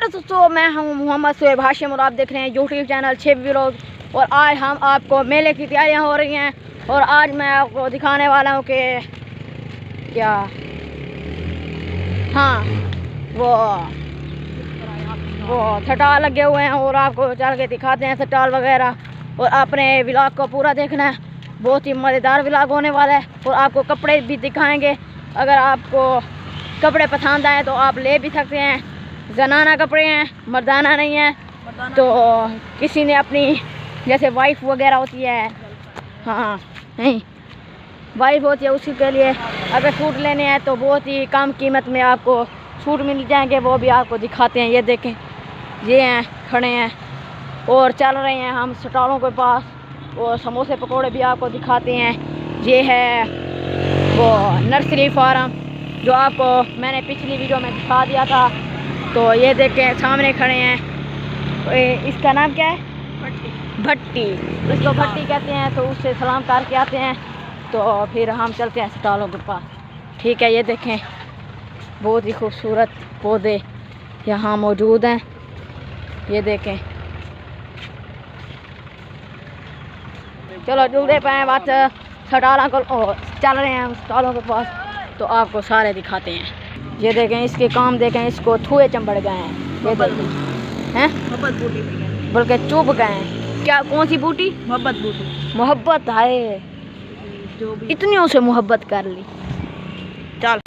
Hello दोस्तों, मैं हूं मोहम्मद सुहेब हाशिम और आप देख रहे हैं यूट्यूब चैनल छिप व्लॉग। और आज हम आपको मेले की तैयारियां हो रही हैं और आज मैं आपको दिखाने वाला हूं कि क्या हाँ वो सटाल लगे हुए हैं और आपको चल के दिखाते हैं सटाल वगैरह। और अपने व्लॉग को पूरा देखना है, बहुत ही मज़ेदार व्लॉग होने वाला है। और आपको कपड़े भी दिखाएंगे, अगर आपको कपड़े पसंद आए तो आप ले भी सकते हैं। जनाना कपड़े हैं, मर्दाना नहीं है। तो किसी ने अपनी जैसे वाइफ वगैरह होती है, हाँ नहीं वाइफ होती है, उसी के लिए अगर सूट लेने हैं तो बहुत ही कम कीमत में आपको सूट मिल जाएंगे। वो भी आपको दिखाते हैं। ये देखें, ये हैं खड़े हैं और चल रहे हैं हम स्टॉलों के पास। और समोसे पकोड़े भी आपको दिखाते हैं। ये है वो नर्सरी फार्म जो आपको मैंने पिछली वीडियो में दिखा दिया था। तो ये देखें सामने खड़े हैं। तो इसका नाम क्या है? भट्टी। इसको भट्टी कहते हैं। तो उससे सलाम करके आते हैं। तो फिर हम चलते हैं स्टॉलों के पास। ठीक है, ये देखें बहुत ही खूबसूरत पौधे यहाँ मौजूद हैं। ये देखें, चलो जुड़े पाए बात स्टॉलों को चल रहे हैं हम स्टॉलों के पास। तो आपको सारे दिखाते हैं। ये देखें, इसके काम देखें, इसको थुए चंबड़ गए हैं। ये देखें हैं, बल्कि चुप गए हैं। क्या कौन सी बूटी? मोहब्बत बूटी। मोहब्बत है, इतनियों से मोहब्बत कर ली। चल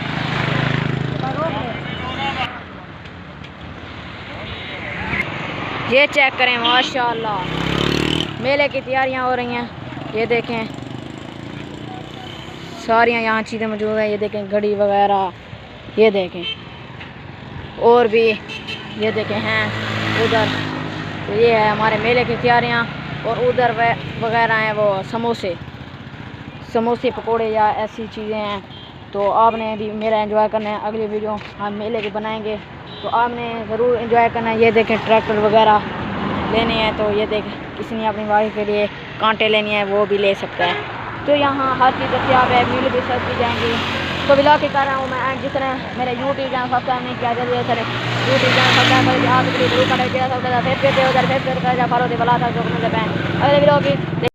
ये चेक करें, माशाल्लाह मेले की तैयारियां हो रही हैं। ये देखें सारियां यहाँ चीज़ें मौजूद हैं। ये देखें घड़ी वगैरह, ये देखें और भी ये देखें हैं उधर। तो ये है हमारे मेले की तैयारियां। और उधर वगैरह हैं वो समोसे पकोड़े या ऐसी चीज़ें हैं। तो आपने भी मेरा एंजॉय करना है। अगली वीडियो हम मेले की बनाएंगे तो आपने ज़रूर एंजॉय करना है। ये देखें ट्रैक्टर वगैरह लेने हैं। तो ये देखें किसी ने अपनी वाइफ के लिए कांटे लेनी है वो भी ले सकता है। तो यहाँ हर चीज़ दस्तियाब है, मील भी सर्व की जाएंगी। तो व्लॉग के कर रहा हूँ मैं। जिस तरह मेरे यूट्यूब चैनल सब्सक्राइब नहीं किया जल्दी सर यूट्यूब चैनल सब्सक्राइब करके आप जरूर करें। अगले व्लॉग की